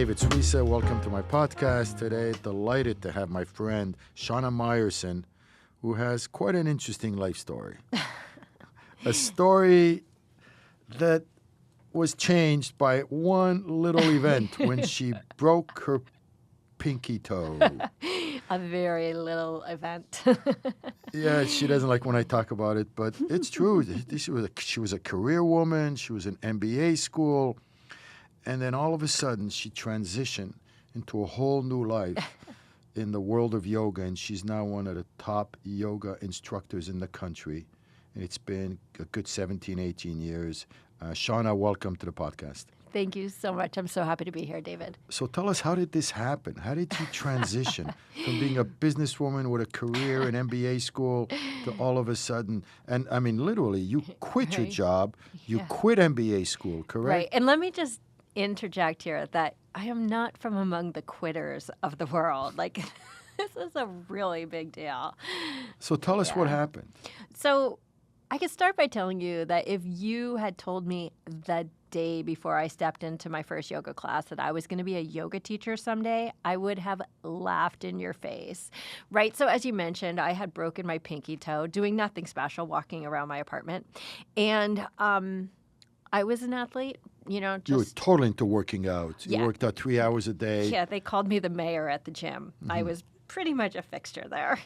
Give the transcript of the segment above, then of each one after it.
David Suissa. Welcome to my podcast today. Delighted to have my friend Shana Meyerson, who has quite an interesting life story. A story that was changed by one little event when she broke her pinky toe. A very little event. Yeah, she doesn't like when I talk about it, but it's true. She was a career woman. She was in MBA school. And then all of a sudden, she transitioned into a whole new life in the world of yoga. And she's now one of the top yoga instructors in the country. And it's been a good 17, 18 years. Shana, welcome to the podcast. Thank you so much. I'm so happy to be here, David. So tell us, how did this happen? How did you transition from being a businesswoman with a career in MBA school to all of a sudden, and I mean, literally, you quit your job, you quit MBA school, correct? Right. And let me just interject here that I am not from among the quitters of the world. Like, this is a really big deal. So tell us what happened. So I could start by telling you that if you had told me the day before I stepped into my first yoga class that I was going to be a yoga teacher someday, I would have laughed in your face, right? So as you mentioned, I had broken my pinky toe doing nothing special, walking around my apartment. And I was an athlete, you were totally into working out. You Yeah. worked out 3 hours a day. Yeah, they called me the mayor at the gym. Mm-hmm. I was pretty much a fixture there.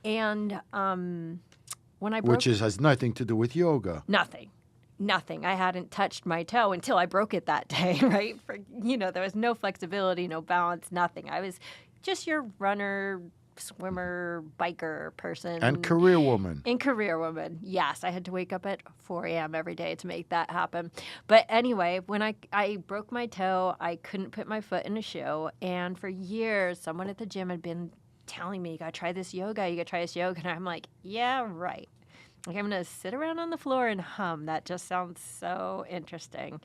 And when I broke... Which has nothing to do with yoga. Nothing. I hadn't touched my toe until I broke it that day, right? There was no flexibility, no balance, nothing. I was just your runner, swimmer, biker person. And career woman. And career woman, yes. I had to wake up at 4 a.m. every day to make that happen. But anyway, when I broke my toe, I couldn't put my foot in a shoe. And for years, someone at the gym had been telling me, you got to try this yoga, And I'm like, yeah, right. Like, I'm going to sit around on the floor and hum. That just sounds so interesting.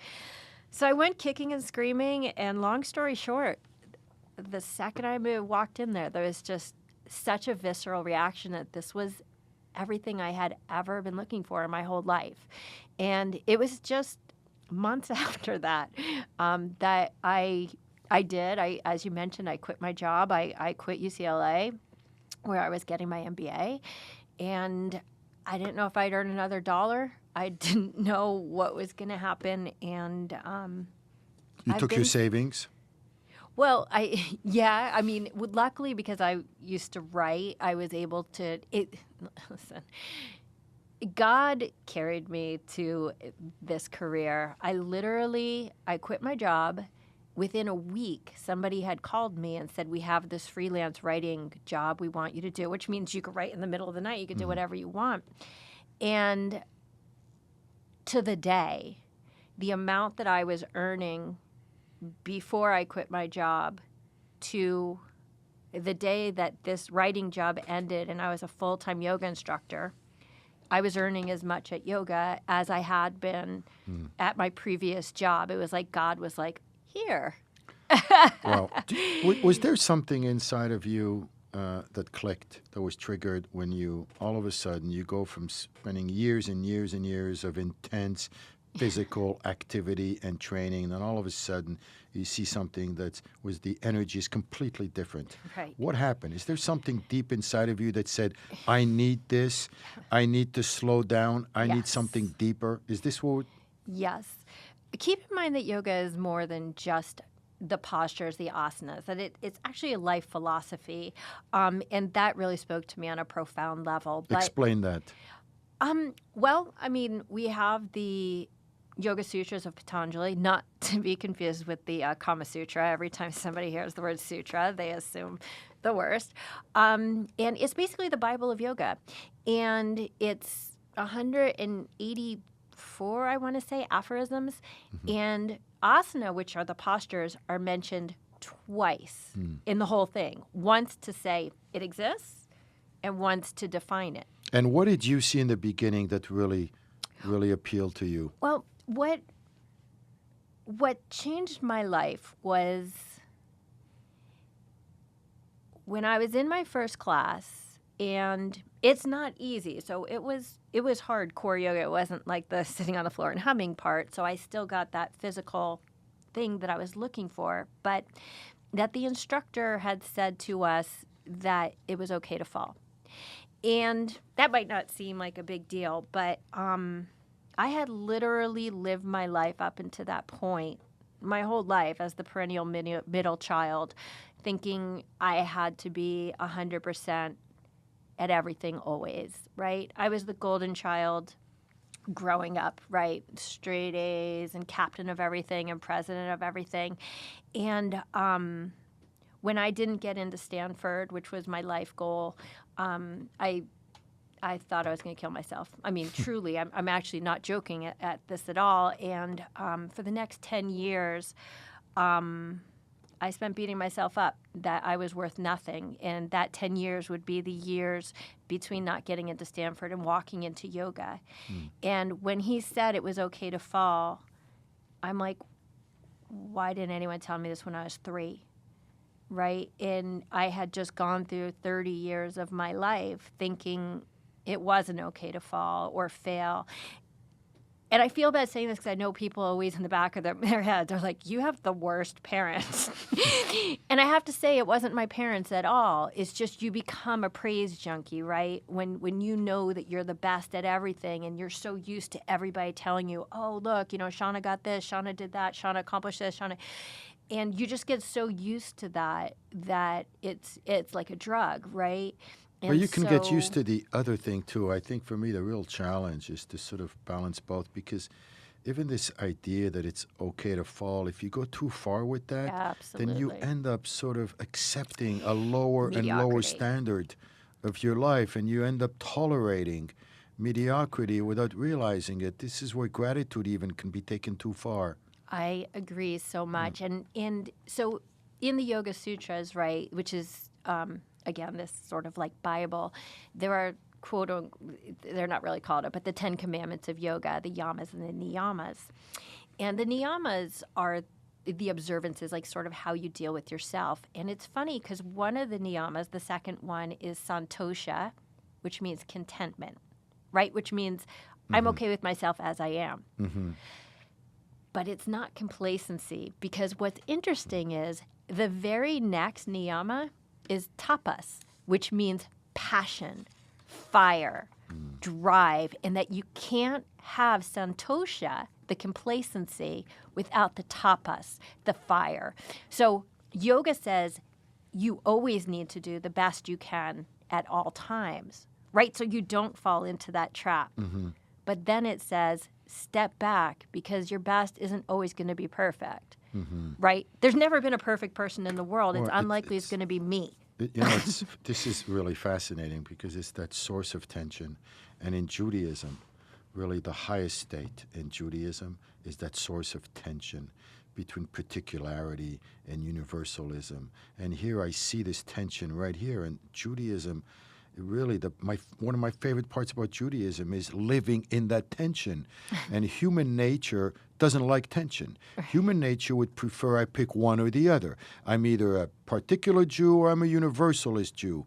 So I went kicking and screaming, and long story short, the second I walked in there was just such a visceral reaction that this was everything I had ever been looking for in my whole life. And it was just months after that that I did. As you mentioned, I quit my job. I quit UCLA, where I was getting my MBA, and I didn't know if I'd earn another dollar. I didn't know what was going to happen, and you took your savings? Well, luckily, because I used to write, I was able to. Listen, God carried me to this career. I quit my job. Within a week, somebody had called me and said, we have this freelance writing job we want you to do, which means you could write in the middle of the night. You could do whatever you want. And to the day, the amount that I was earning before I quit my job to the day that this writing job ended and I was a full-time yoga instructor, I was earning as much at yoga as I had been at my previous job. It was like God was like, here. Well, was there something inside of you that clicked, that was triggered when you, all of a sudden, you go from spending years and years and years of intense physical activity and training, and then all of a sudden you see something the energy is completely different. Right. What happened? Is there something deep inside of you that said, I need this, I need to slow down, I need something deeper? Is this what... Yes. Keep in mind that yoga is more than just the postures, the asanas, that it's actually a life philosophy, and that really spoke to me on a profound level. But, explain that. We have the Yoga Sutras of Patanjali, not to be confused with the Kama Sutra. Every time somebody hears the word sutra, they assume the worst. And it's basically the Bible of yoga. And it's 184, I want to say, aphorisms. Mm-hmm. And asana, which are the postures, are mentioned twice in the whole thing. Once to say it exists and once to define it. And what did you see in the beginning that really appealed to you? Well, what changed my life was when I was in my first class, and it's not easy. So it was hardcore yoga. It wasn't like the sitting on the floor and humming part. So I still got that physical thing that I was looking for, but that the instructor had said to us that it was okay to fall. And that might not seem like a big deal, but I had literally lived my life up until that point, my whole life as the perennial middle child, thinking I had to be 100% at everything always, right? I was the golden child growing up, right? Straight A's and captain of everything and president of everything. And when I didn't get into Stanford, which was my life goal, I thought I was going to kill myself. I mean, truly, I'm actually not joking at this at all. And for the next 10 years, I spent beating myself up that I was worth nothing. And that 10 years would be the years between not getting into Stanford and walking into yoga. And when he said it was okay to fall, I'm like, why didn't anyone tell me this when I was 3? Right? And I had just gone through 30 years of my life thinking it wasn't okay to fall or fail. And I feel bad saying this because I know people always in the back of their heads are like, you have the worst parents. And I have to say, it wasn't my parents at all. It's just you become a praise junkie, right? When you know that you're the best at everything and you're so used to everybody telling you, oh, look, Shana got this, Shana did that, Shana accomplished this, Shana. And you just get so used to that it's like a drug, right? Well, you can get used to the other thing, too. I think for me, the real challenge is to sort of balance both, because even this idea that it's okay to fall, if you go too far with that, then you end up sort of accepting a lower and lower standard of your life, and you end up tolerating mediocrity without realizing it. This is where gratitude even can be taken too far. I agree so much. And so in the Yoga Sutras, right, which is... again, this sort of like Bible, there are, they're not really called it, but the 10 Commandments of yoga, the yamas and the niyamas. And the niyamas are the observances, like sort of how you deal with yourself. And it's funny because one of the niyamas, the second one, is santosha, which means contentment, right? Which means I'm okay with myself as I am. But it's not complacency, because what's interesting is the very next niyama is tapas, which means passion, fire, drive, and that you can't have santosha, the complacency, without the tapas, the fire. So yoga says you always need to do the best you can at all times, right? So you don't fall into that trap. But then it says step back, because your best isn't always going to be perfect. Right? There's never been a perfect person in the world. It's unlikely it's going to be me. This is really fascinating, because it's that source of tension. And in Judaism, really the highest state in Judaism is that source of tension between particularity and universalism. And here I see this tension right here. And Judaism, really, one of my favorite parts about Judaism is living in that tension. And human nature doesn't like tension. Human nature would prefer I pick one or the other. I'm either a particular Jew or I'm a universalist Jew.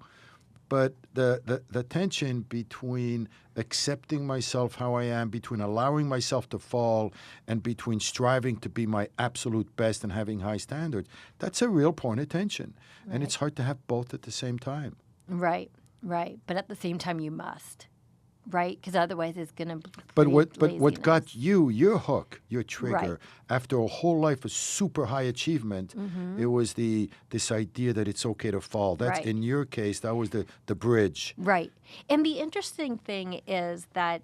But the tension between accepting myself how I am, between allowing myself to fall, and between striving to be my absolute best and having high standards, that's a real point of tension. Right. And it's hard to have both at the same time. Right. But at the same time, you must, right? Because otherwise, it's going to. But what got you, your hook, your trigger, after a whole life of super high achievement, it was this idea that it's okay to fall. That's in your case, that was the bridge. Right. And the interesting thing is that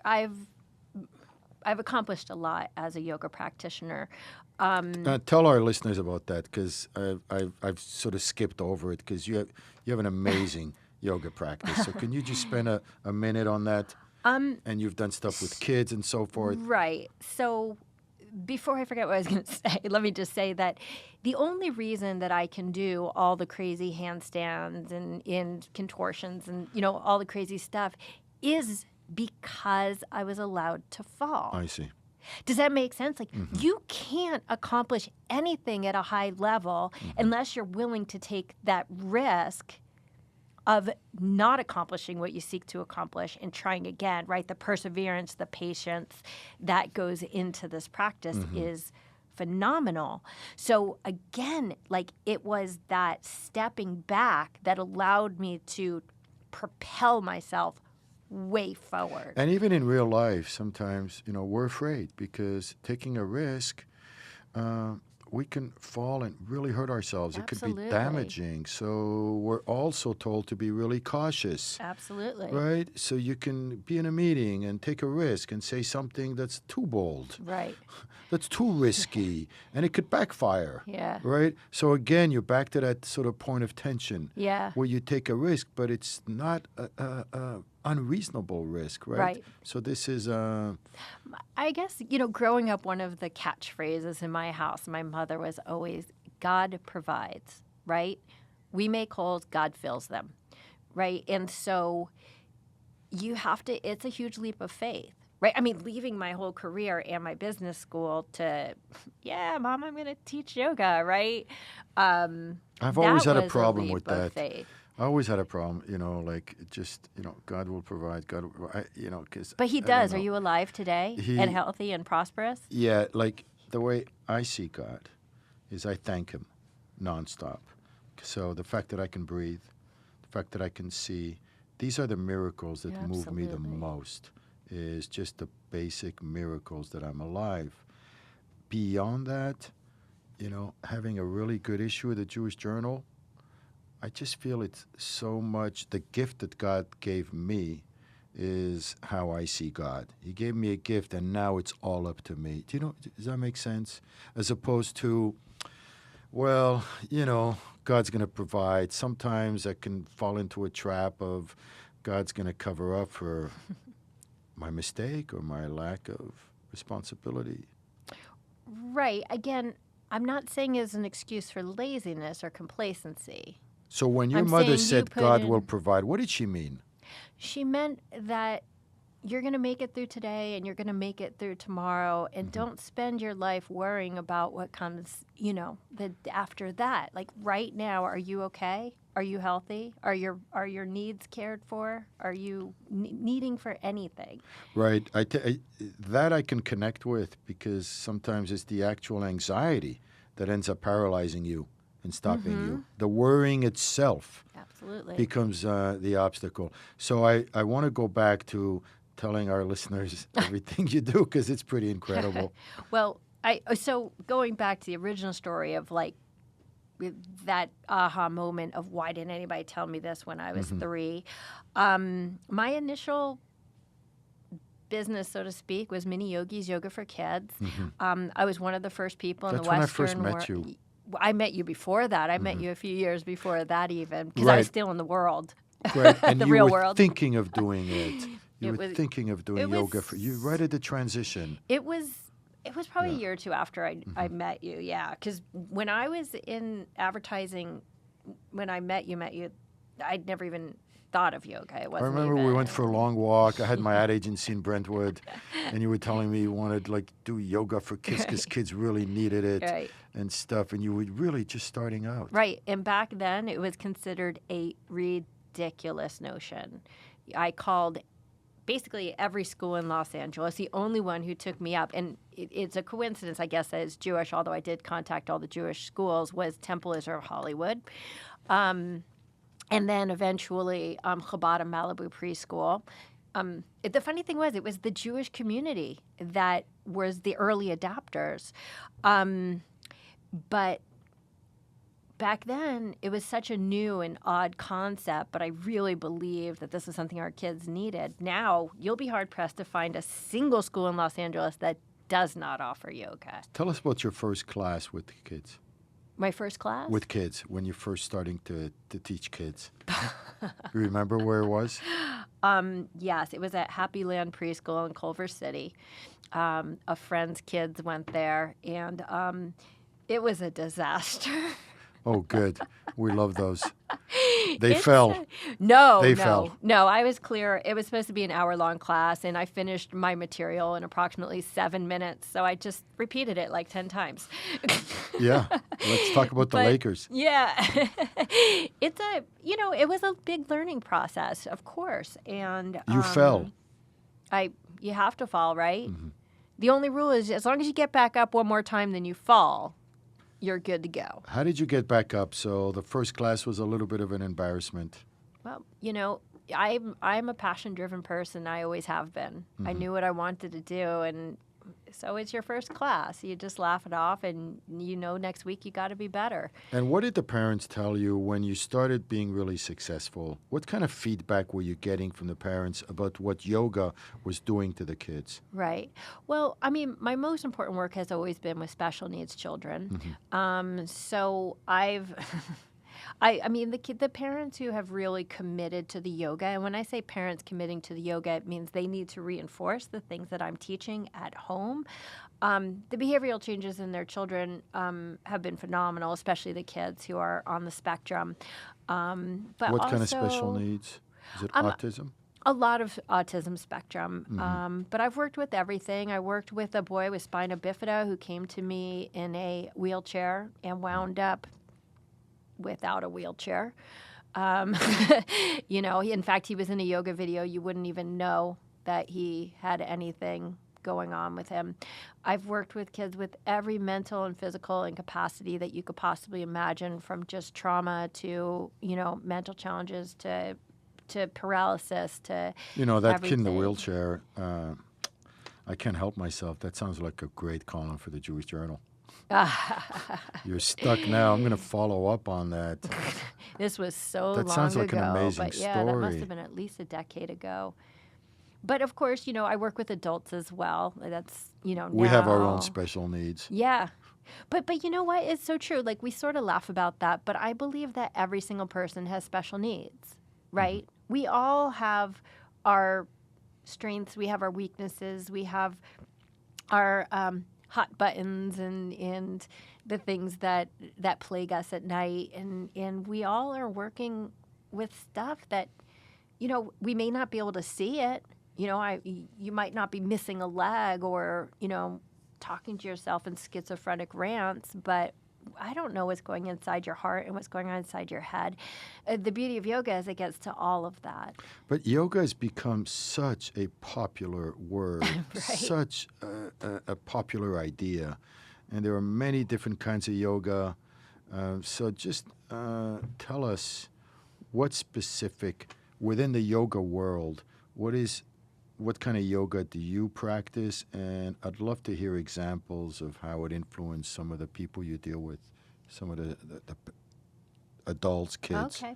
I've accomplished a lot as a yoga practitioner. Tell our listeners about that, because I've sort of skipped over it, because you have an amazing yoga practice. So can you just spend a minute on that? And you've done stuff with kids and so forth. Right. So before I forget what I was going to say, let me just say that the only reason that I can do all the crazy handstands and contortions and, all the crazy stuff is because I was allowed to fall. I see. Does that make sense? Like, you can't accomplish anything at a high level unless you're willing to take that risk of not accomplishing what you seek to accomplish and trying again, right? The perseverance, the patience that goes into this practice is phenomenal. So again, like it was that stepping back that allowed me to propel myself way forward. And even in real life, sometimes, we're afraid because taking a risk, we can fall and really hurt ourselves. Absolutely. It could be damaging. So we're also told to be really cautious. Absolutely. Right? So you can be in a meeting and take a risk and say something that's too bold. Right. That's too risky. And it could backfire. Yeah. Right? So again, you're back to that sort of point of tension. Yeah. Where you take a risk, but it's not a unreasonable risk, right? Right. So this is I guess, growing up, one of the catchphrases in my house, my mother was always, God provides, right? We make holes, God fills them, right? And so you have to, it's a huge leap of faith, right? I mean, leaving my whole career and my business school to, Mom, I'm going to teach yoga, right? I've always had a problem with that. Faith. I always had a problem, God will provide, because... But he does. Are you alive today and healthy and prosperous? Yeah, like the way I see God is I thank him nonstop. So the fact that I can breathe, the fact that I can see, these are the miracles that move me the most, is just the basic miracles that I'm alive. Beyond that, having a really good issue of the Jewish Journal, I just feel it's so much the gift that God gave me is how I see God. He gave me a gift, and now it's all up to me. Does that make sense? As opposed to, God's going to provide. Sometimes I can fall into a trap of God's going to cover up for my mistake or my lack of responsibility. Right. Again, I'm not saying it's an excuse for laziness or complacency. So when your mother said God will provide, what did she mean? She meant that you're going to make it through today and you're going to make it through tomorrow, and don't spend your life worrying about what comes, after that. Like right now, are you okay? Are you healthy? Are your needs cared for? Are you needing for anything? Right. That I can connect with, because sometimes it's the actual anxiety that ends up paralyzing you and stopping you. The worrying itself becomes the obstacle. So I want to go back to telling our listeners everything you do, because it's pretty incredible. Well, so going back to the original story of like that aha moment of why didn't anybody tell me this when I was 3, my initial business, so to speak, was Mini Yogis, Yoga for Kids. I was one of the first people in the Western world. That's when I first met you. I met you before that. I met you a few years before that even, because I was still in the world, right. And the you real were world. Thinking of doing it. You were thinking of doing yoga. You right at the transition. It was probably a year or two after I met you, because when I was in advertising, when I met you, I'd never even thought of yoga. It wasn't. I remember we went for a long walk. I had my ad agency in Brentwood, and you were telling me you wanted to do yoga for kids because kids really needed it and stuff. And you were really just starting out. Right. And back then, it was considered a ridiculous notion. I called basically every school in Los Angeles, the only one who took me up, and it's a coincidence, I guess, that it's Jewish, although I did contact all the Jewish schools, was Temple Israel Hollywood. And then eventually Chabad and Malibu Preschool. The funny thing was, it was the Jewish community that was the early adopters. But back then, it was such a new and odd concept, but I really believed that this is something our kids needed. Now, you'll be hard-pressed to find a single school in Los Angeles that does not offer yoga. Tell us about your first class with the kids. My first class? With kids, when you're first starting to teach kids. You remember where it was? Yes, it was at Happy Land Preschool in Culver City. A friend's kids went there, and it was a disaster. Oh, good. We love those. They fell. No, I was clear. It was supposed to be an hour-long class, and I finished my material in approximately 7 minutes. So I just repeated it like 10 times. Yeah. Let's talk about the Lakers. Yeah. It was a big learning process, of course. And you fell. You have to fall, right? The only rule is as long as you get back up one more time than you fall, you're good to go. How did you get back up? So the first class was a little bit of an embarrassment. Well, I'm a passion-driven person. I always have been. I knew what I wanted to do, and so it's your first class. You just laugh it off, and next week you got to be better. And what did the parents tell you when you started being really successful? What kind of feedback were you getting from the parents about what yoga was doing to the kids? Right. Well, I mean, my most important work has always been with special needs children. So I've... I mean, the parents who have really committed to the yoga, and when I say parents committing to the yoga, it means they need to reinforce the things that I'm teaching at home. The behavioral changes in their children have been phenomenal, especially the kids who are on the spectrum. But what kind of special needs? Is it autism? A lot of autism spectrum. But I've worked with everything. I worked with a boy with spina bifida who came to me in a wheelchair and wound up without a wheelchair. In fact, he was in a yoga video. You wouldn't even know that he had anything going on with him. I've worked with kids with every mental and physical incapacity that you could possibly imagine, from just trauma to, mental challenges to paralysis to that kid in the everything. wheelchair, I can't help myself. That sounds like a great column for the Jewish Journal. You're stuck now. I'm going to follow up on that. This was so That long sounds like ago, an amazing but yeah, that must story. have been at least a decade ago. But of course, I work with adults as well. That's We have our own now. special needs. Yeah. But you know what? It's so true. Like, we sort of laugh about that, but I believe that every single person has special needs, right? We all have our strengths, we have our weaknesses, we have our hot buttons and the things that plague us at night, and we all are working with stuff that we may not be able to see it. You might not be missing a leg or talking to yourself in schizophrenic rants, but I don't know what's going inside your heart and what's going on inside your head. The beauty of yoga is it gets to all of that. But yoga has become such a popular word, Right. such a popular idea. And there are many different kinds of yoga. So just tell us what's specific within the yoga world. What kind of yoga do you practice? And I'd love to hear examples of how it influenced some of the people you deal with, some of the adults, kids. Okay.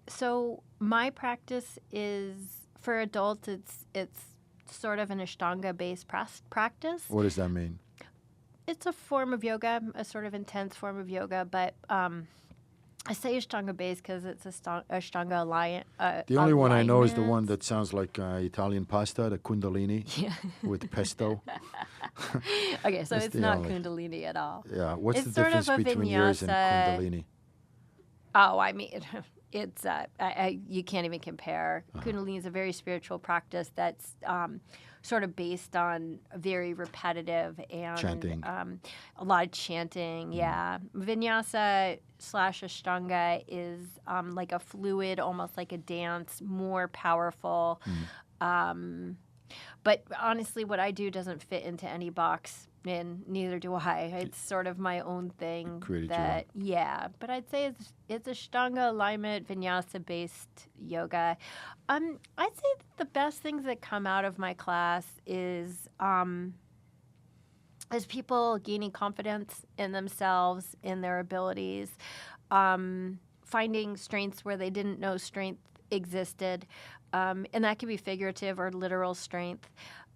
So my practice is, for adults, it's sort of an Ashtanga-based practice. What does that mean? It's a form of yoga, a sort of intense form of yoga, but I say Ashtanga-based because it's Ashtanga alliance. The only one I know is the one that sounds like Italian pasta, the Kundalini, Yeah. with pesto. Okay, so That's it's the not only- Kundalini at all. Yeah, what's It's the sort of difference a between yours and vinyasa. Kundalini? Oh, I mean, it's you can't even compare. Kundalini is a very spiritual practice that's sort of based on very repetitive and Chanting. A lot of chanting. Yeah, Vinyasa / Ashtanga is like a fluid, almost like a dance, more powerful. But honestly, what I do doesn't fit into any box, and neither do I. It's sort of my own thing. Created your own. Yeah, but I'd say it's Ashtanga alignment, vinyasa-based yoga. I'd say that the best things that come out of my class is people gaining confidence in themselves, in their abilities, finding strengths where they didn't know strength existed. And that can be figurative or literal strength.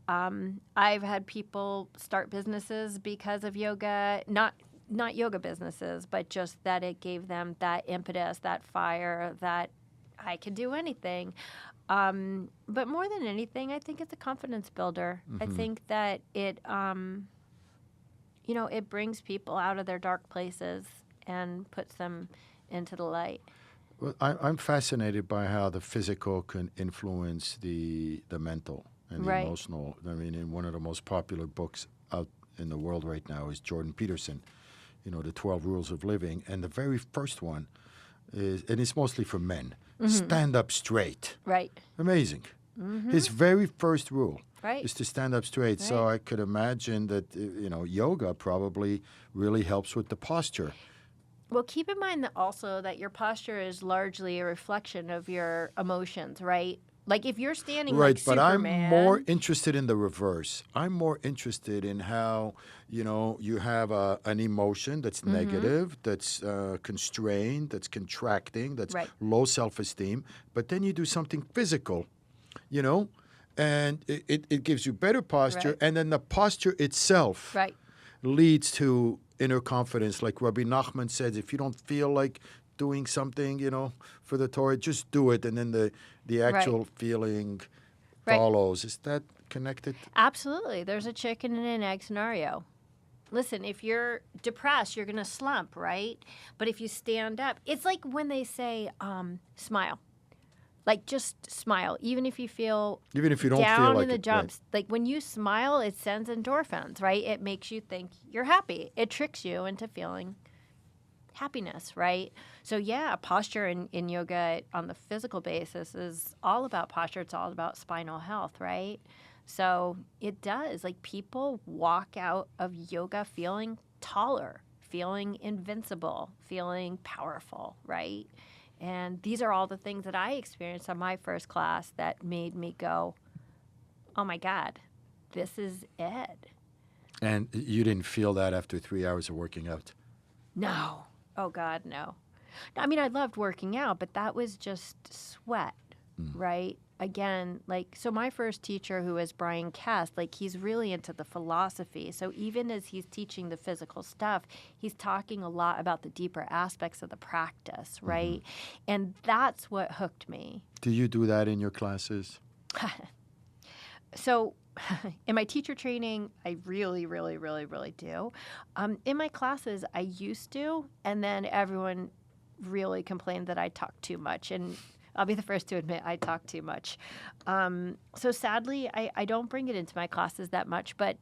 I've had people start businesses because of yoga, not yoga businesses, but just that it gave them that impetus, that fire, that I can do anything. But more than anything, I think it's a confidence builder. I think that it, it brings people out of their dark places and puts them into the light. Well, I'm fascinated by how the physical can influence the mental and the Right. emotional. I mean, in one of the most popular books out in the world right now is Jordan Peterson, the 12 Rules of Living. And the very first one is, and it's mostly for men, stand up straight. Right. Amazing. His very first rule Right. is to stand up straight. So Right. I could imagine that, yoga probably really helps with the posture. Well, keep in mind that also that your posture is largely a reflection of your emotions, right? Like if you're standing like Right, but I'm more Superman, interested in the reverse. I'm more interested in how, you have an emotion that's negative, that's constrained, that's contracting, that's right, low self-esteem, but then you do something physical, you know, and it gives you better posture, right, and then the posture itself right, leads to inner confidence. Like Rabbi Nachman says, if you don't feel like doing something, for the Torah, just do it, and then the right, actual feeling right. follows. Is that connected? Absolutely. There's a chicken and an egg scenario. Listen, if you're depressed, you're going to slump, right? But if you stand up, it's like when they say, smile. Like just smile, even if you feel Even if you don't feel down in like the it, right? dumps. Like when you smile, it sends endorphins, right? It makes you think you're happy. It tricks you into feeling happiness, right? So yeah, posture in yoga on the physical basis is all about posture. It's all about spinal health, right? So it does. Like people walk out of yoga feeling taller, feeling invincible, feeling powerful, right? And these are all the things that I experienced on my first class that made me go, oh my God, this is it. And you didn't feel that after 3 hours of working out. No. Oh God, no. I mean, I loved working out, but that was just sweat, right? Again, so my first teacher, who is Brian Kest, he's really into the philosophy. So even as he's teaching the physical stuff, he's talking a lot about the deeper aspects of the practice, right? And that's what hooked me. Do you do that in your classes? So in my teacher training, I really, really, really, really do. In my classes, I used to, and then everyone really complained that I talk too much. And I'll be the first to admit I talk too much. So sadly, I don't bring it into my classes that much. But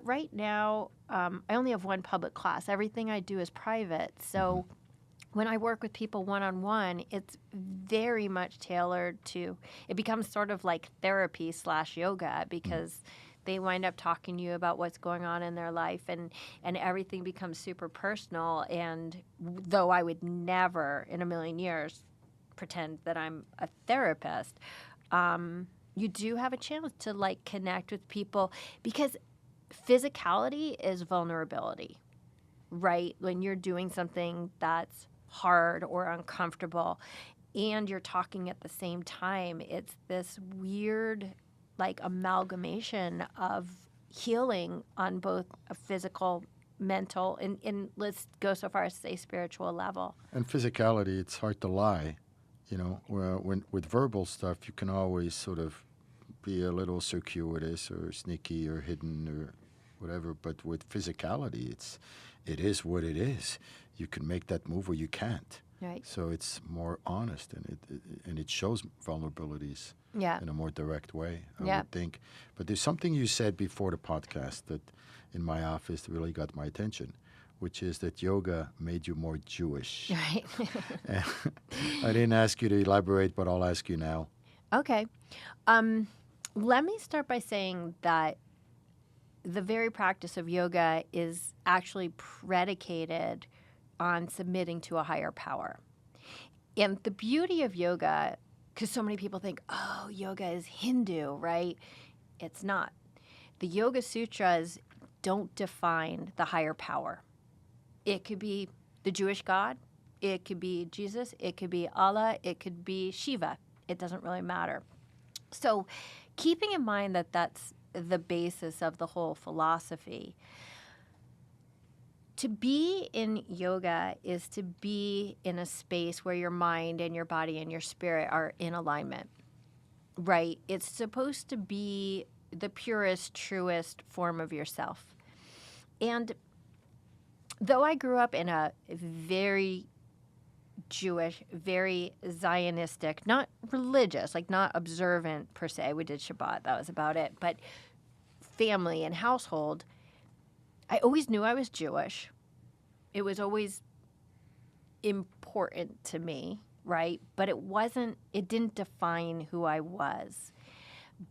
right now, I only have one public class. Everything I do is private. So when I work with people one-on-one, it's very much tailored to, it becomes sort of like therapy / yoga because they wind up talking to you about what's going on in their life and everything becomes super personal. And though I would never in a million years pretend that I'm a therapist, you do have a chance to connect with people because physicality is vulnerability, right? When you're doing something that's hard or uncomfortable and you're talking at the same time, it's this weird amalgamation of healing on both a physical, mental, and let's go so far as to say spiritual level. And physicality, it's hard to lie. When with verbal stuff, you can always sort of be a little circuitous or sneaky or hidden or whatever. But with physicality, it is what it is. You can make that move or you can't. Right. So it's more honest, and it shows vulnerabilities Yeah. in a more direct way, I Yeah. would think. But there's something you said before the podcast that in my office really got my attention, which is that yoga made you more Jewish. Right. I didn't ask you to elaborate, but I'll ask you now. Okay. Let me start by saying that the very practice of yoga is actually predicated on submitting to a higher power. And the beauty of yoga, because so many people think, oh, yoga is Hindu, right? It's not. The Yoga Sutras don't define the higher power. It could be the Jewish God. It could be Jesus. It could be Allah. It could be Shiva. It doesn't really matter. So keeping in mind that that's the basis of the whole philosophy, to be in yoga is to be in a space where your mind and your body and your spirit are in alignment, right? It's supposed to be the purest, truest form of yourself. And though I grew up in a very Jewish, very Zionistic, not religious, not observant per se. We did Shabbat, that was about it. But family and household, I always knew I was Jewish. It was always important to me, right? But it didn't define who I was.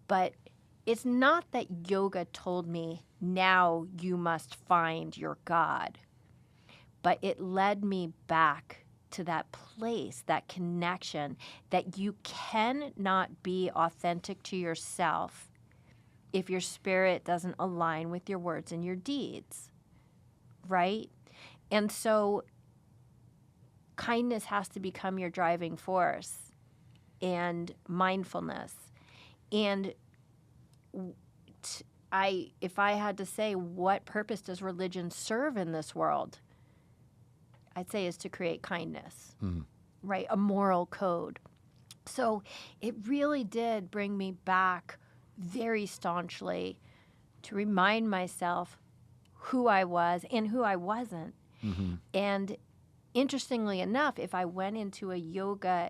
But it's not that yoga told me, now you must find your God. But it led me back to that place, that connection, that you cannot be authentic to yourself if your spirit doesn't align with your words and your deeds, right? And so kindness has to become your driving force, and mindfulness. And if I had to say, what purpose does religion serve in this world? I'd say is to create kindness, right? A moral code. So it really did bring me back very staunchly to remind myself who I was and who I wasn't. And interestingly enough, if I went into a yoga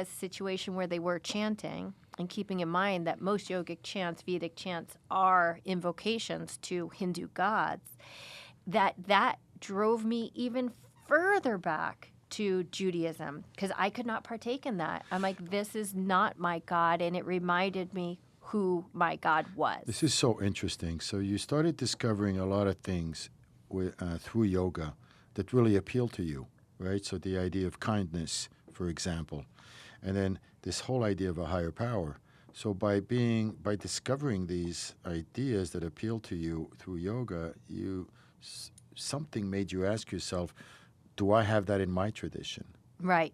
situation where they were chanting, and keeping in mind that most yogic chants, Vedic chants, are invocations to Hindu gods, that drove me even further back to Judaism, because I could not partake in that. I'm like, this is not my God, and it reminded me who my God was. This is so interesting. So you started discovering a lot of things through yoga that really appealed to you, right? So the idea of kindness, for example, and then this whole idea of a higher power. So by discovering these ideas that appeal to you through yoga, something made you ask yourself, do I have that in my tradition? Right.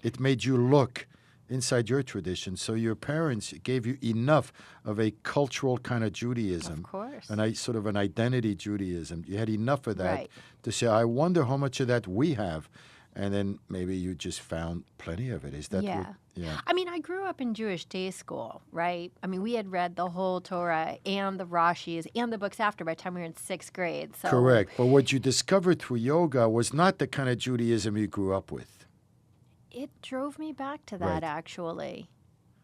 It made you look inside your tradition. So your parents gave you enough of a cultural kind of Judaism. Of course. And sort of an identity Judaism. You had enough of that Right. to say, I wonder how much of that we have. And then maybe you just found plenty of it. Is that Yeah. what? Yeah. I mean, I grew up in Jewish day school, right? I mean, we had read the whole Torah and the Rashis and the books after by the time we were in 6th grade. So Correct. But what you discovered through yoga was not the kind of Judaism you grew up with. it drove me back to that, Right. actually.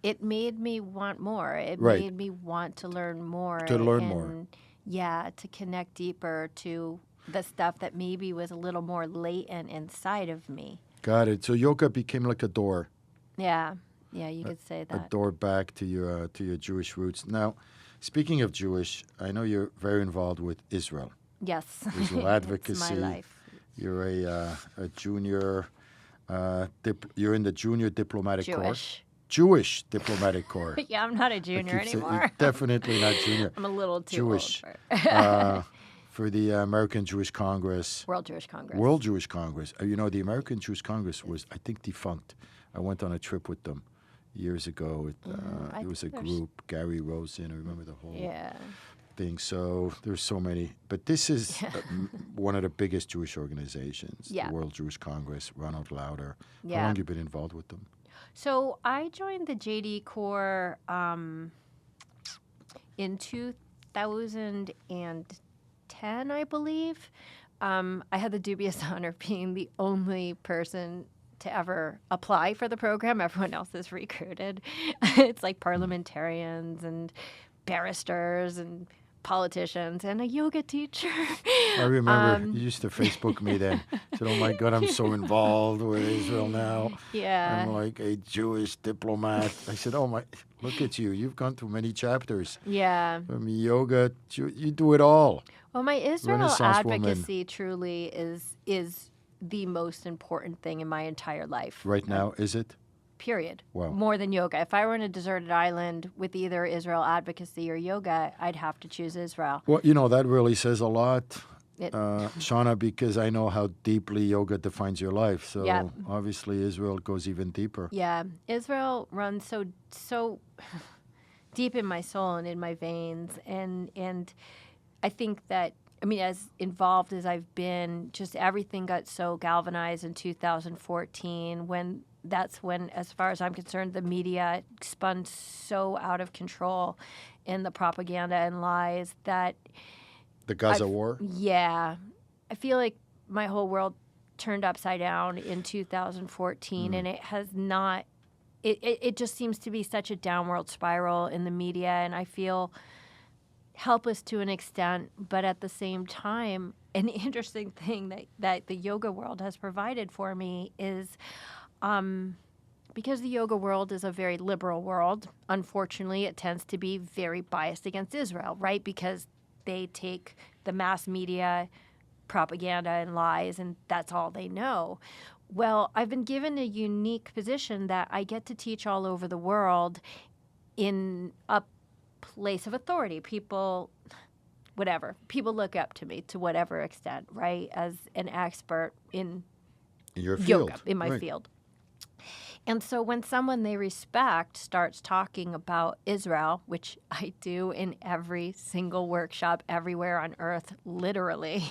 It made me want more. It Right. made me want to learn more. To learn more. Yeah, to connect deeper to the stuff that maybe was a little more latent inside of me. Got it. So yoga became like a door. Yeah, you could say A that. door back to your Jewish roots. Now, speaking of Jewish, I know you're very involved with Israel. Yes. Israel advocacy. It's my life. You're a junior. You're in the junior diplomatic corps. Jewish. Jewish diplomatic corps. Yeah, I'm not a junior You're definitely not junior. I'm a little too Jewish. old for For the American Jewish Congress. World Jewish Congress. World Jewish Congress. You know, the American Jewish Congress was, I think, defunct. I went on a trip with them years ago. It was a group, Gary Rosen. I remember the whole thing. So there's so many. But this is one of the biggest Jewish organizations, the World Jewish Congress, Ronald Lauder. How long have you been involved with them? So I joined the JD Corps in 2010, I believe. I had the dubious honor of being the only person to ever apply for the program. Everyone else is recruited. It's like parliamentarians and barristers and politicians and a yoga teacher. I remember you used to Facebook me then. Said, "Oh my God, I'm so involved with Israel now. Yeah. I'm like a Jewish diplomat." I said, "Oh my, look at you. You've gone through many chapters. Yeah. From yoga, you do it all." Well, my Israel Renaissance woman. advocacy truly is the most important thing in my entire life. Right now, is it? Period. Wow. More than yoga. If I were on a deserted island with either Israel advocacy or yoga, I'd have to choose Israel. Well, you know, that really says a lot, It- Shana, because I know how deeply yoga defines your life. So Yeah. obviously Israel goes even deeper. Yeah, Israel runs so deep in my soul and in my veins, and I think that, I mean, as involved as I've been, just everything got so galvanized in 2014 when that's when, as far as I'm concerned, the media spun so out of control in the propaganda and lies that The Gaza war? yeah, I feel like my whole world turned upside down in 2014, and it has not. It just seems to be such a downward spiral in the media, and I feel helpless to an extent. But at the same time, an interesting thing that the yoga world has provided for me is because the yoga world is a very liberal world, unfortunately, it tends to be very biased against Israel, right? Because they take the mass media propaganda and lies, and that's all they know. Well, I've been given a unique position that I get to teach all over the world in a place of authority. People look up to me to whatever extent, right? As an expert in your field. yoga, in my Right. field. And so when someone they respect starts talking about Israel, which I do in every single workshop everywhere on earth, literally,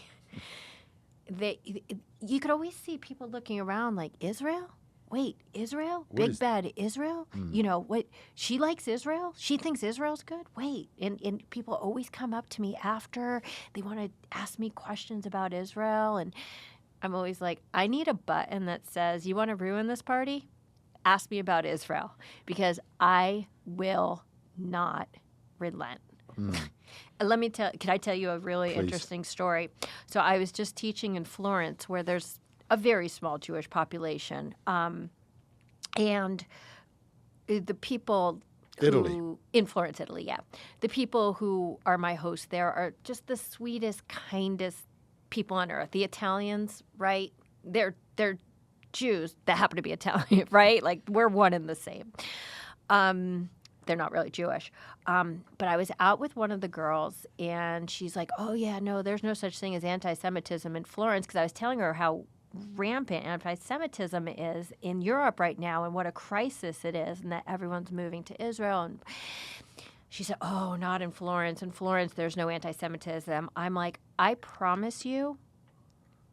you could always see people looking around like, Israel? Wait, Israel? Big bad Israel? You know, what? She likes Israel? She thinks Israel's good? Wait. And people always come up to me after. They want to ask me questions about Israel. And I'm always like, I need a button that says, you want to ruin this party? Ask me about Israel, because I will not relent. Let me can I tell you a really Please. interesting story? So I was just teaching in Florence, where there's a very small Jewish population. And the people in Florence, Italy, yeah. The people who are my hosts there are just the sweetest, kindest people on earth. The Italians, right? They're Jews that happen to be Italian, right? Like, we're one and the same. They're not really Jewish. But I was out with one of the girls, and she's like, oh, yeah, no, there's no such thing as anti-Semitism in Florence, because I was telling her how rampant anti-Semitism is in Europe right now and what a crisis it is, and that everyone's moving to Israel. And she said, oh, not in Florence. In Florence, there's no anti-Semitism. I'm like, I promise you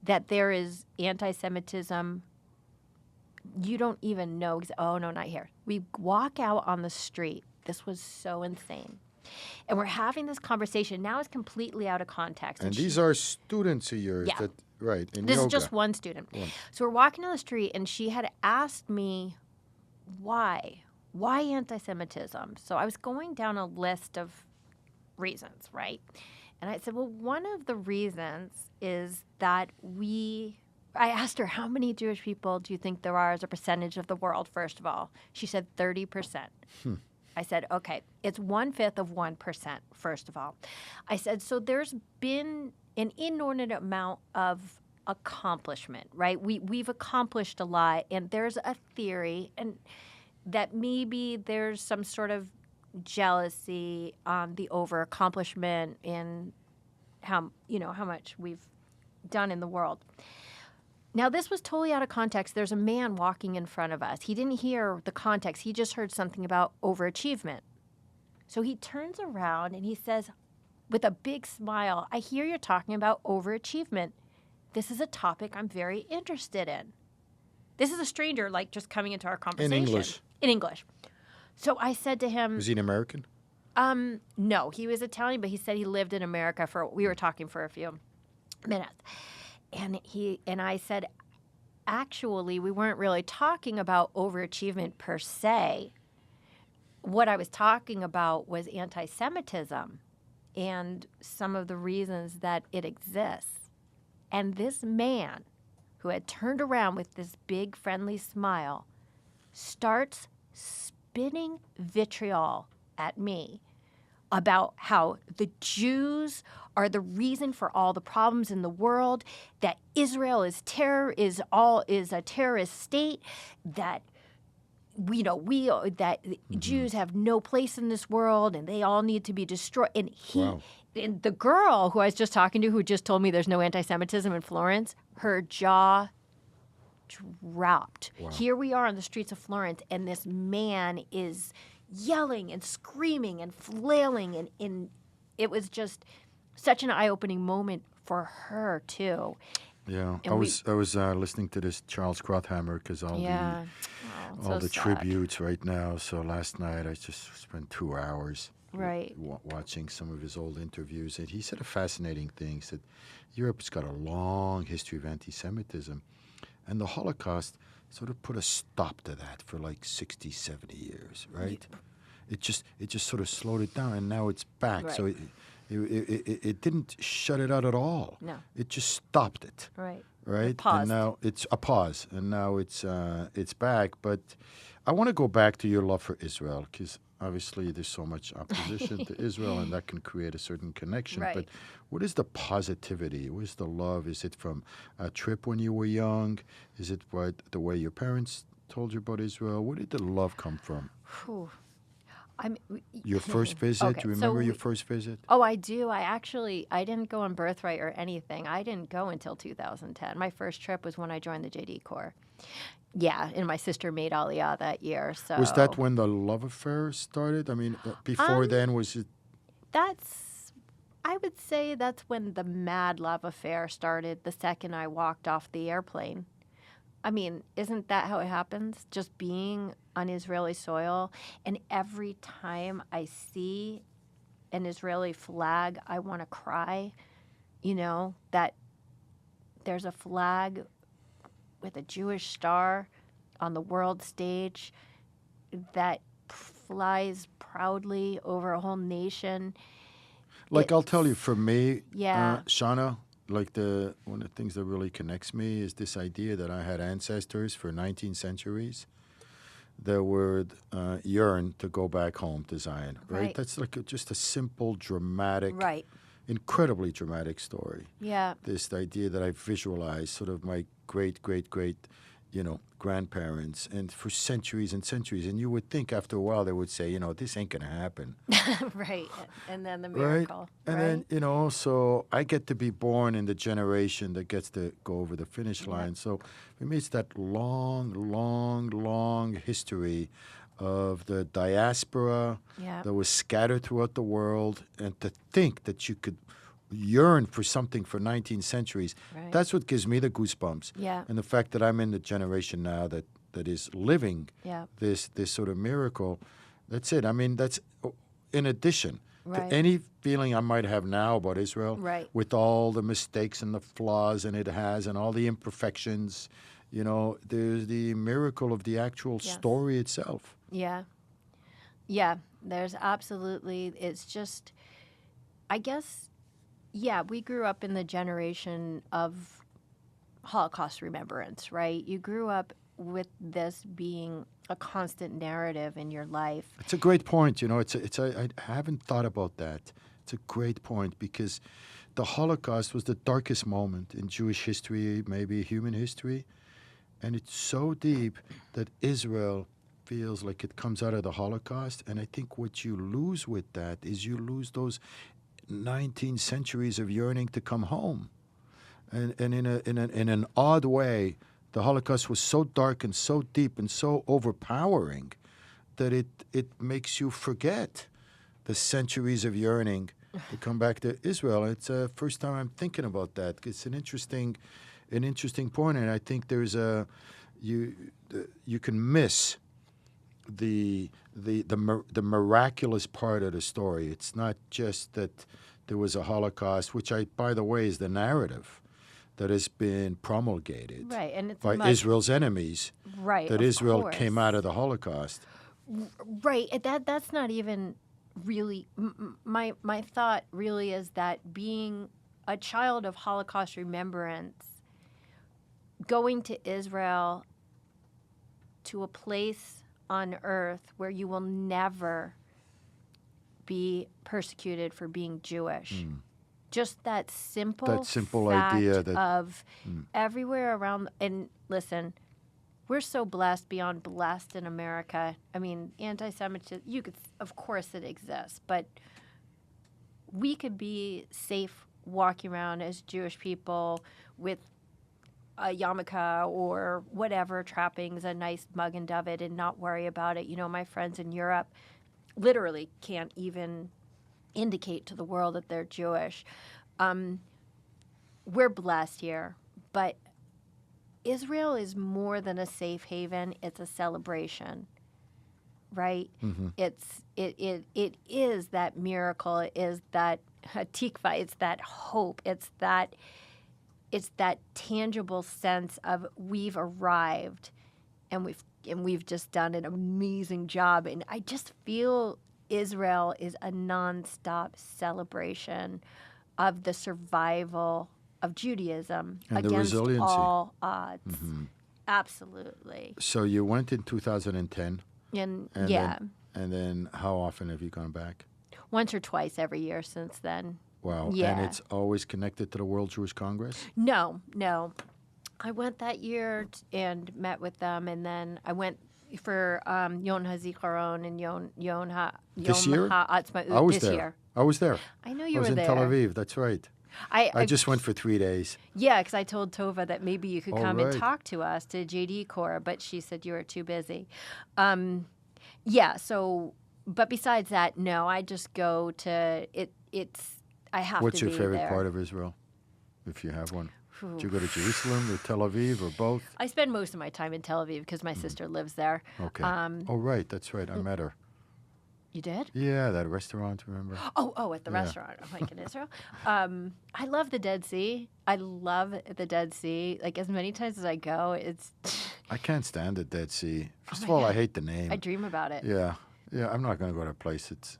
that there is anti-Semitism. You don't even know. Oh, no, not here. We walk out on the street. This was so insane. And we're having this conversation. Now it's completely out of context. And these are students of yours. Yeah. Right, in This yoga. is just one student. So we're walking down the street, and she had asked me, why? Why anti-Semitism? So I was going down a list of reasons, right? And I said, well, one of the reasons is that I asked her, how many Jewish people do you think there are as a percentage of the world, first of all? She said 30%. I said, okay, it's 1/5 of 1%, first of all. I said, so there's been an inordinate amount of accomplishment, right? We've accomplished a lot, and there's a theory and that maybe there's some sort of jealousy on the over-accomplishment in how much we've done in the world. Now, this was totally out of context. There's a man walking in front of us. He didn't hear the context. He just heard something about overachievement. So he turns around and he says, with a big smile, I hear you're talking about overachievement. This is a topic I'm very interested in. This is a stranger, like, just coming into our conversation. In English. So I said to him... Was he an American? No, he was Italian, but he said he lived in America we were talking for a few minutes. And I said, actually, we weren't really talking about overachievement per se. What I was talking about was anti-Semitism and some of the reasons that it exists. And this man, who had turned around with this big friendly smile, starts spitting vitriol at me about how the Jews are the reason for all the problems in the world, that Israel is a terrorist state, that Jews have no place in this world and they all need to be destroyed. And and the girl who I was just talking to, who just told me there's no anti-Semitism in Florence, her jaw dropped. Wow. Here we are on the streets of Florence, and this man is yelling and screaming and flailing, and it was just such an eye-opening moment for her too. Yeah, And I was listening to this Charles Krauthammer because all the tributes right now. So last night I just spent 2 hours watching some of his old interviews, and he said a fascinating thing. He said Europe's got a long history of anti-Semitism, and the Holocaust sort of put a stop to that for like 60, 70 years, right? It just sort of slowed it down, and now it's back. Right. So it didn't shut it out at all. No. It just stopped it. Right. right? paused. And now it's a pause, and now it's back. But I want to go back to your love for Israel because obviously there's so much opposition to Israel, and that can create a certain connection. But Right. what is the positivity? What is the love? Is it from a trip when you were young? Is it the way your parents told you about Israel? Where did the love come from? Whew. I'm Your first visit? okay. Do you So remember your first visit? oh, I do. I didn't go on birthright or anything. I didn't go until 2010. My first trip was when I joined the JD Corps. Yeah, and my sister made Aliyah that year. So Was that when the love affair started? I mean, before Um, then, was it? that's I would say that's when the mad love affair started the second I walked off the airplane. I mean, isn't that how it happens? Just being on Israeli soil, and every time I see an Israeli flag, I want to cry. That there's a flag with a Jewish star on the world stage that flies proudly over a whole nation. Like I'll tell you, It's for me, yeah, Shana, like one of the things that really connects me is this idea that I had ancestors for 19 centuries that would yearn to go back home to Zion, right? right, That's like just a simple, dramatic, right, incredibly dramatic story. yeah, This idea that I visualized sort of my great, great, great, grandparents, and for centuries and centuries. And you would think after a while they would say, this ain't going to happen. right. And then the Right? miracle, And right? then, so I get to be born in the generation that gets to go over the finish Yeah, line. So for me, it's that long, long, long history of the diaspora yeah, that was scattered throughout the world. And to think that you could yearn for something for 19 centuries, right, that's what gives me the goosebumps. yeah, And the fact that I'm in the generation now that is living yeah, this sort of miracle, that's it. I mean, that's in addition to right, any feeling I might have now about Israel, right, with all the mistakes and the flaws and it has and all the imperfections, there's the miracle of the actual yes, story itself. yeah, yeah. There's absolutely, it's just, I guess, yeah, we grew up in the generation of Holocaust remembrance, right? You grew up with this being a constant narrative in your life. It's a great point. I haven't thought about that. It's a great point because the Holocaust was the darkest moment in Jewish history, maybe human history. And it's so deep that Israel feels like it comes out of the Holocaust. And I think what you lose with that is you lose those 19 centuries of yearning to come home. And in an odd way, the Holocaust was so dark and so deep and so overpowering that it makes you forget the centuries of yearning to come back to Israel. It's the first time I'm thinking about that. It's an interesting point, and I think you can miss the miraculous part of the story. It's not just that there was a Holocaust, which by the way, is the narrative that has been promulgated Right, and it's by much Israel's enemies, right, that of Israel course. came out of the Holocaust. Right, that's not even really my thought really is that being a child of Holocaust remembrance, going to Israel, to a place on earth where you will never be persecuted for being Jewish. Just that simple fact idea that of everywhere around. And listen, we're so blessed beyond blessed in America. I mean, anti-Semitism, of course it exists, but we could be safe walking around as Jewish people with a yarmulke or whatever trappings, a nice mug and David, and not worry about it. My friends in Europe literally can't even indicate to the world that they're Jewish. We're blessed here, but Israel is more than a safe haven. It's a celebration, right? It is that miracle. It is that tikva. It's that hope. It's that tangible sense of we've arrived, and we've just done an amazing job. And I just feel Israel is a nonstop celebration of the survival of Judaism And the against resiliency. all odds. Absolutely. So you went in 2010, And and yeah, and then how often have you gone back? once or twice every year since then. Wow. Yeah. And it's always connected to the World Jewish Congress? No. I went that year and met with them, and then I went for Yom HaZikaron and Yom This year? HaAtzmaut I was this there. year. I was there. I know I you was were in there. Tel Aviv. That's right. I just went for 3 days. Yeah, because I told Tova that maybe you could All come and right. talk to us to JD Corps, but she said you were too busy. Yeah, so, but besides that, no, I just go to, I have What's to your be favorite there. part of Israel, if you have one? Phew. Do you go to Jerusalem or Tel Aviv or both? I spend most of my time in Tel Aviv because my sister lives there. Okay. Oh, right. That's right. I met her. You did? Yeah, that restaurant, remember? Oh, at the Yeah. restaurant. I'm like in Israel. I love the Dead Sea. I love the Dead Sea. Like as many times as I go, it's. I can't stand the Dead Sea. First my of all, I God. hate the name. I dream about it. Yeah. I'm not going to go to a place that's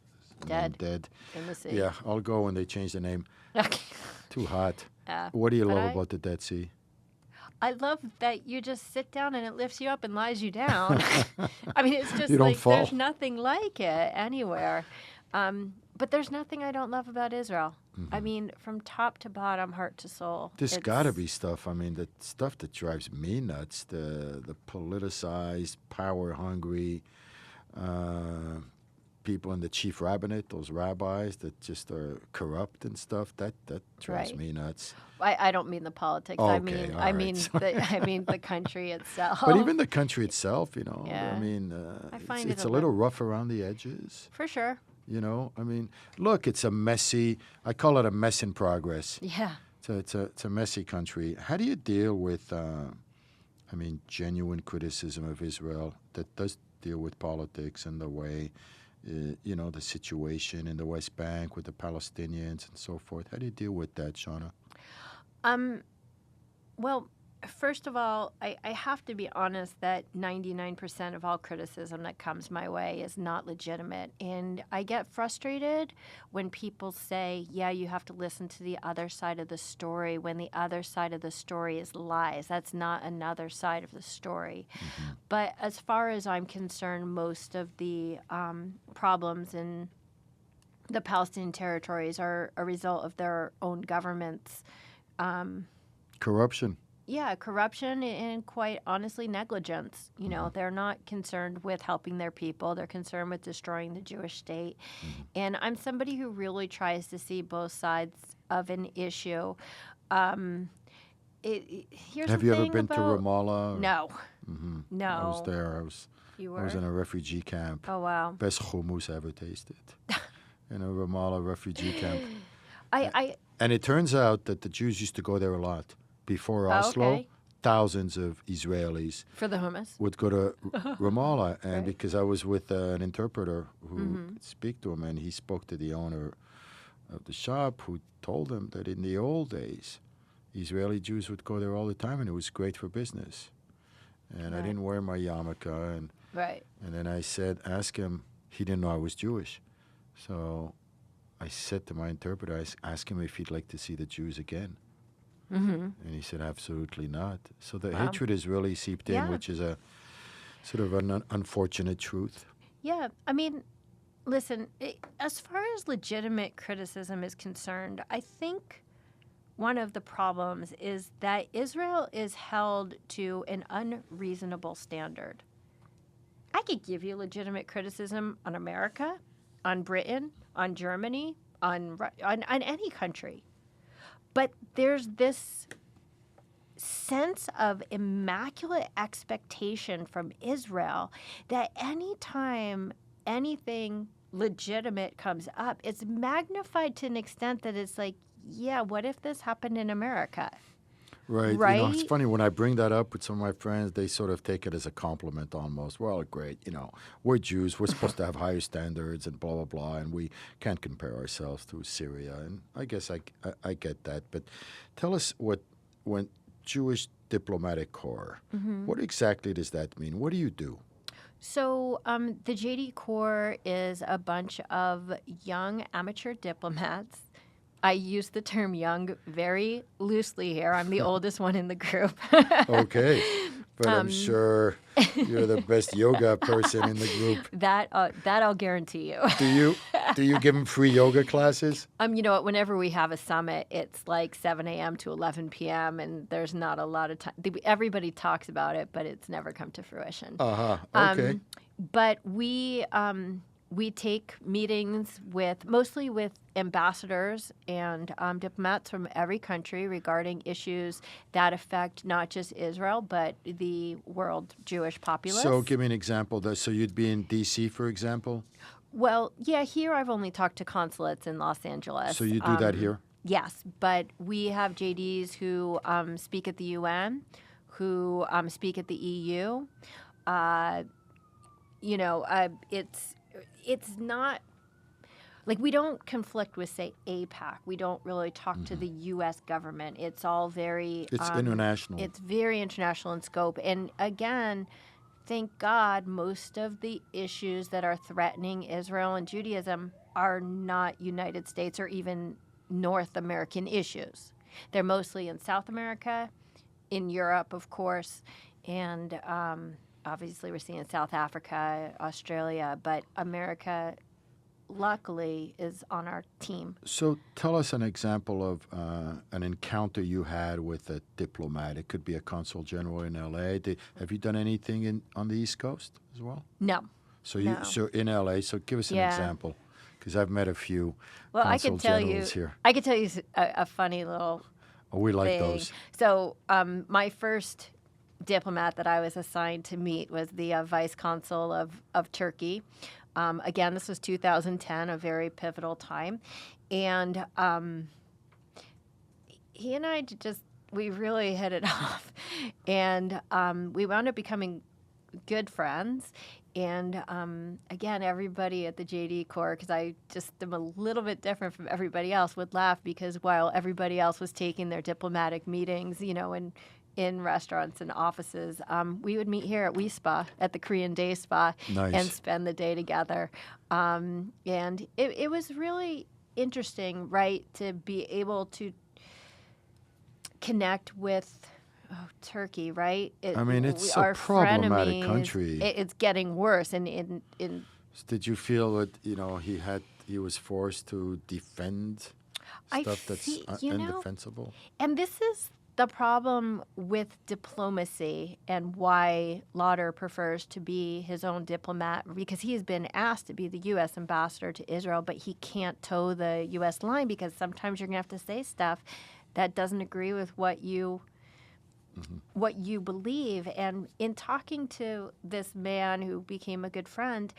named Dead. In the sea. Yeah, I'll go when they change the name. Okay. Too hot. Yeah. What do you But love about the Dead Sea? I love that you just sit down and it lifts you up and lies you down. I mean, it's just You don't like fall. there's nothing like it anywhere. But there's nothing I don't love about Israel. I mean, from top to bottom, heart to soul. There's got to be stuff. I mean, the stuff that drives me nuts, the politicized, power-hungry people in the chief rabbinate, those rabbis that just are corrupt and stuff, that drives Right. me nuts. I don't mean the politics. Okay, I mean all I right, mean sorry. I mean the country itself. But even the country itself, Yeah. I mean, I find it's it a a little rough around the edges. For sure. I mean, look, it's a messy, I call it a mess in progress. Yeah. It's a messy country. How do you deal with, genuine criticism of Israel that does deal with politics and the way, the situation in the West Bank with the Palestinians and so forth? How do you deal with that, Shana? Well, first of all, I have to be honest that 99% of all criticism that comes my way is not legitimate. And I get frustrated when people say, yeah, you have to listen to the other side of the story when the other side of the story is lies. That's not another side of the story. But as far as I'm concerned, most of the problems in the Palestinian territories are a result of their own governments. Corruption. Yeah, corruption and quite honestly negligence. They're not concerned with helping their people. They're concerned with destroying the Jewish state. And I'm somebody who really tries to see both sides of an issue. Here's Have the you ever thing been to about- Ramallah? No. No. I was there. You I was were? in a refugee camp. Oh, wow. Best hummus I ever tasted. In a Ramallah refugee camp. And it turns out that the Jews used to go there a lot. Before Oslo, okay. thousands of Israelis For the hummus? would go to Ramallah. And Right. because I was with an interpreter who could speak to him, and he spoke to the owner of the shop who told him that in the old days, Israeli Jews would go there all the time, and it was great for business. And I Right. didn't wear my yarmulke, and Right. then I said, ask him. He didn't know I was Jewish. So I said to my interpreter, ask him if he'd like to see the Jews again. And he said, absolutely not. So the hatred is really seeped in, Yeah. which is a sort of an unfortunate truth. Yeah, I mean, listen, as far as legitimate criticism is concerned, I think one of the problems is that Israel is held to an unreasonable standard. I could give you legitimate criticism on America, on Britain, on Germany, on any country. But there's this sense of immaculate expectation from Israel that anytime anything legitimate comes up, it's magnified to an extent that it's like, yeah, what if this happened in America? Right. Right? It's funny when I bring that up with some of my friends, they sort of take it as a compliment almost. Well, great. We're Jews. We're supposed to have higher standards and blah, blah, blah. And we can't compare ourselves to Syria. And I guess I get that. But tell us when Jewish Diplomatic Corps, what exactly does that mean? What do you do? So the JD Corps is a bunch of young amateur diplomats. I use the term young very loosely here. I'm the oldest one in the group. Okay. But I'm sure you're the best yoga person in the group. That I'll guarantee you. Do you give them free yoga classes? You know what? Whenever we have a summit, it's like 7 a.m. to 11 p.m. and there's not a lot of time. Everybody talks about it, but it's never come to fruition. Okay. But we take meetings mostly with ambassadors and diplomats from every country regarding issues that affect not just Israel, but the world Jewish populace. So give me an example. So you'd be in D.C., for example? Well, yeah, here I've only talked to consulates in Los Angeles. So you do that here? Yes, but we have JDs who speak at the UN, who speak at the EU. It's not like we don't conflict with, say, APAC. We don't really talk to the U.S. government. It's all very... It's international. It's very international in scope. And again, thank God, most of the issues that are threatening Israel and Judaism are not United States or even North American issues. They're mostly in South America, in Europe, of course, and obviously we're seeing South Africa, Australia, but America, luckily, is on our team. So tell us an example of an encounter you had with a diplomat. It could be a consul general in L.A. Have you done anything on the East Coast as well? No. So No. so in L.A., so give us an example, because I've met a few consul generals here. I could tell you a funny little We like thing. those. So my first diplomat that I was assigned to meet was the vice consul of Turkey. Again, this was 2010, a very pivotal time. And he and I we really hit it off. And we wound up becoming good friends. And again, everybody at the JD Corps, because I just am a little bit different from everybody else, would laugh because while everybody else was taking their diplomatic meetings, in restaurants and offices, we would meet here at WeSpa, at the Korean Day Spa, Nice. and spend the day together. And it was really interesting, right, to be able to connect with Turkey, right? It's a our problematic frenemies, country. It's getting worse. And Did you feel that he was forced to defend stuff that's indefensible? And this is the problem with diplomacy and why Lauder prefers to be his own diplomat, because he has been asked to be the U.S. ambassador to Israel, but he can't toe the U.S. line because sometimes you're going to have to say stuff that doesn't agree with what you believe. And in talking to this man who became a good friend,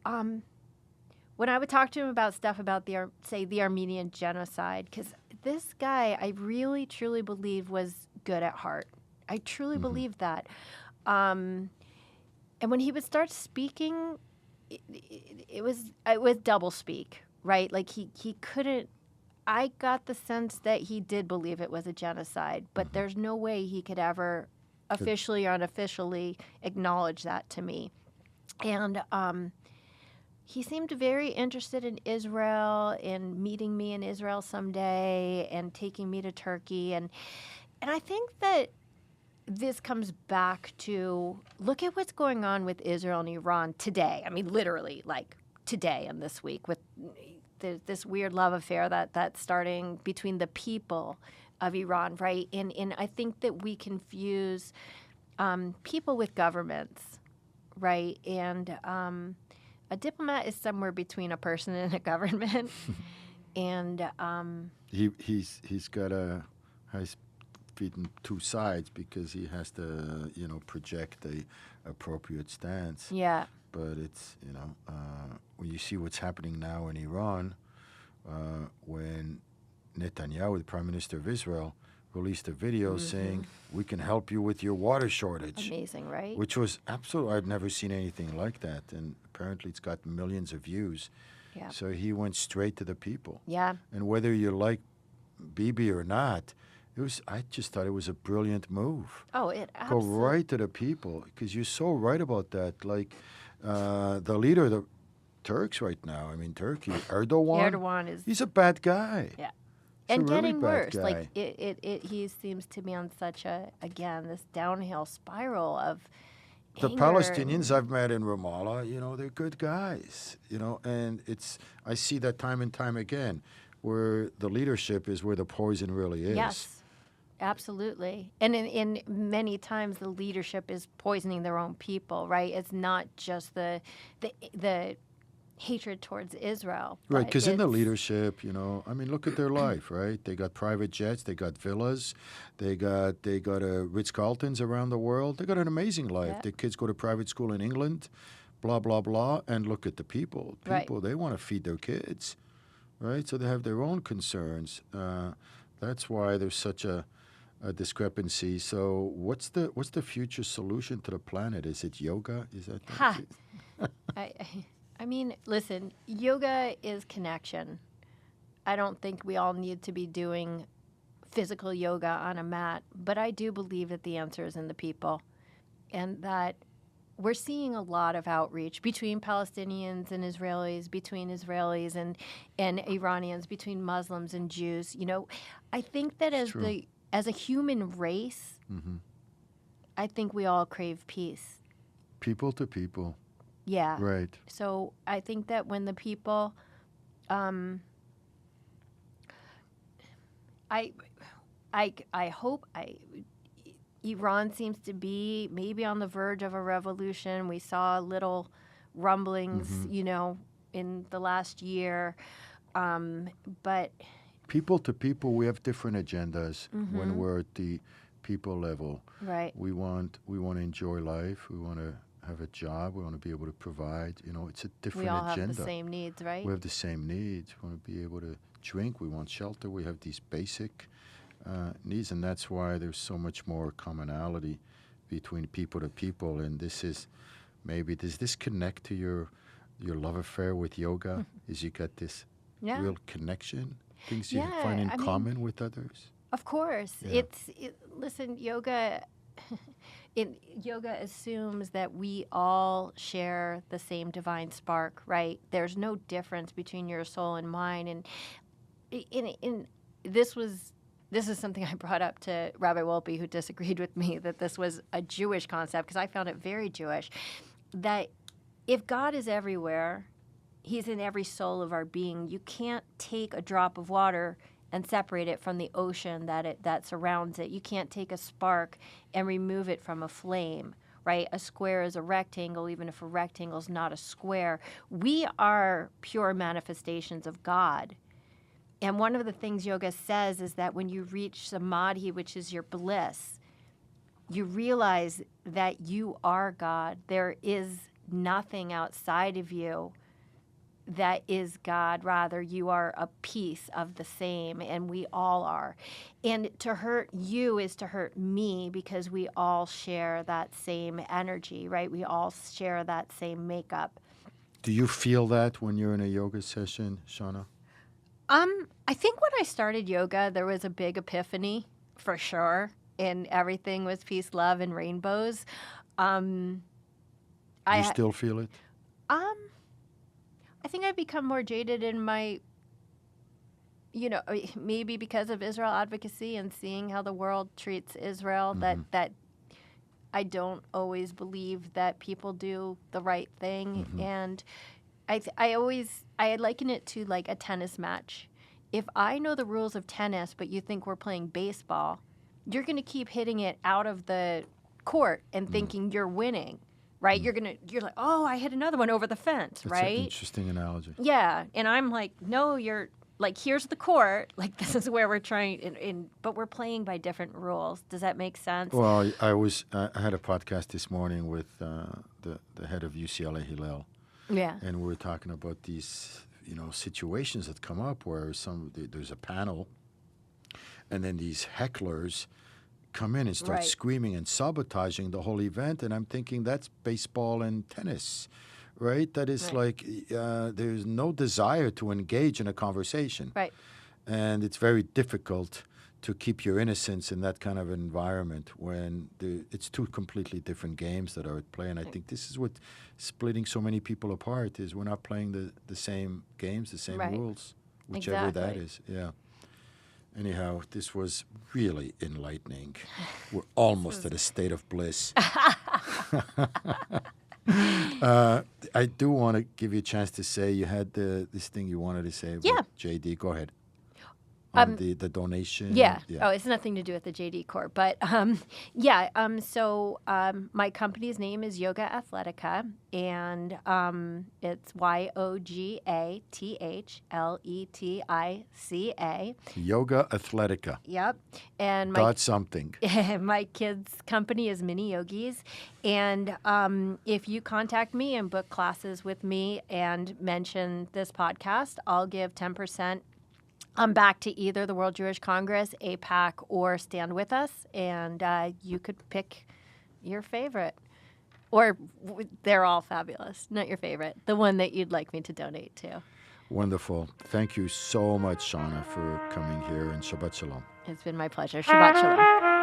when I would talk to him about stuff about the Armenian genocide, because this guy I really truly believe was good at heart. I truly believe that. And when he would start speaking, it was double speak, right? Like he couldn't. I got the sense that he did believe it was a genocide, but there's no way he could ever officially or unofficially acknowledge that to me. And he seemed very interested in Israel, in meeting me in Israel someday and taking me to Turkey. And I think that this comes back to look at what's going on with Israel and Iran today. I mean, literally, like today and this week with this weird love affair that's starting between the people of Iran, right? And I think that we confuse people with governments, right? And a diplomat is somewhere between a person and a government. And he's got has feet on two sides because he has to project the appropriate stance. Yeah. But it's when you see what's happening now in Iran, when Netanyahu, the Prime Minister of Israel, released a video saying, we can help you with your water shortage. Amazing, right? Which was absolutely, I've never seen anything like that. And apparently it's got millions of views. Yeah. So he went straight to the people. Yeah. And whether you like Bibi or not, I just thought it was a brilliant move. Oh, it absolutely. Go right to the people, because you're so right about that. Like the leader of the Turks right now, I mean, Turkey, Erdogan. Erdogan is... He's a bad guy. Yeah. He's a and really getting bad worse. Like guy. he seems to be on such a, again, this downhill spiral of The anger. Palestinians I've met in Ramallah, they're good guys, and I see that time and time again, where the leadership is where the poison really is. Yes, absolutely. And in many times the leadership is poisoning their own people, right? It's not just the hatred towards Israel. Right, but because in the it's- leadership, look at their life, right? They got private jets, they got villas, they got Ritz-Carltons around the world. They got an amazing life. Yeah. Their kids go to private school in England, blah, blah, blah. And look at the people. Right. People, they want to feed their kids, right? So they have their own concerns. That's why there's such a discrepancy. So what's the future solution to the planet? Is it yoga? Is that Ha. I mean, listen, yoga is connection. I don't think we all need to be doing physical yoga on a mat, but I do believe that the answer is in the people, and that we're seeing a lot of outreach between Palestinians and Israelis, between Israelis and Iranians, between Muslims and Jews. I think that It's true. as a human race, Mm-hmm. I think we all crave peace. People to people. Yeah. Right. So I think that when the people, I hope Iran seems to be maybe on the verge of a revolution. We saw little rumblings, in the last year, but People to people, we have different agendas Mm-hmm. when we're at the people level. right, We want to enjoy life. We want to have a job. We want to be able to provide. It's a different we all agenda. have the same needs, right? We have the same needs. We want to be able to drink. We want shelter. We have these basic needs, and that's why there's so much more commonality between people to people. And does this connect to your love affair with yoga? Is you got this Yeah. real connection, things you Yeah, find in I mean- common with others? Of course. Yeah. Listen, yoga yoga assumes that we all share the same divine spark, right? There's no difference between your soul and mine. And this is something I brought up to Rabbi Wolpe, who disagreed with me that this was a Jewish concept, because I found it very Jewish, that if God is everywhere, he's in every soul of our being. You can't take a drop of water and separate it from the ocean that surrounds it. You can't take a spark and remove it from a flame, right? A square is a rectangle, even if a rectangle is not a square. We are pure manifestations of God. And one of the things yoga says is that when you reach samadhi, which is your bliss, you realize that you are God. There is nothing outside of you that is God. Rather, you are a piece of the same, and we all are. And to hurt you is to hurt me, because we all share that same energy, right? We all share that same makeup. Do you feel that when you're in a yoga session, Shana? I think when I started yoga, there was a big epiphany, for sure, and everything was peace, love, and rainbows. Do you still feel it? I think I've become more jaded in my, maybe because of Israel advocacy and seeing how the world treats Israel, that I don't always believe that people do the right thing. And I liken it to like a tennis match. If I know the rules of tennis, but you think we're playing baseball, you're going to keep hitting it out of the court and thinking you're winning. Right? You're like, oh, I hit another one over the fence, That's right? an interesting analogy. Yeah. And I'm like, no, you're like, here's the court. Like, this is where we're trying, but we're playing by different rules. Does that make sense? Well, I had a podcast this morning with the head of UCLA Hillel, Yeah. and we were talking about these situations that come up where there's a panel, and then these hecklers come in and start Right. screaming and sabotaging the whole event, and I'm thinking that's baseball and tennis, right? That is Right. like there's no desire to engage in a conversation, Right. and it's very difficult to keep your innocence in that kind of environment when it's two completely different games that are at play. And I think this is what's splitting so many people apart, is we're not playing the same games, the same Right. rules, whichever that Exactly. is. Yeah. Anyhow, this was really enlightening. We're almost at a state of bliss. I do want to give you a chance to say you had this thing you wanted to say about JD. Go ahead. The donation. Yeah. Oh, it's nothing to do with the JD Corp. But so my company's name is Yoga Athletica, and it's YOGATHLETICA. Yoga Athletica. Yep. And something. My kids' company is Mini Yogis. And if you contact me and book classes with me and mention this podcast, I'll give 10% back to either the World Jewish Congress, APAC, or Stand With Us, and you could pick your favorite. Or they're all fabulous. Not your favorite. The one that you'd like me to donate to. Wonderful. Thank you so much, Shana, for coming here, and Shabbat Shalom. It's been my pleasure. Shabbat Shalom.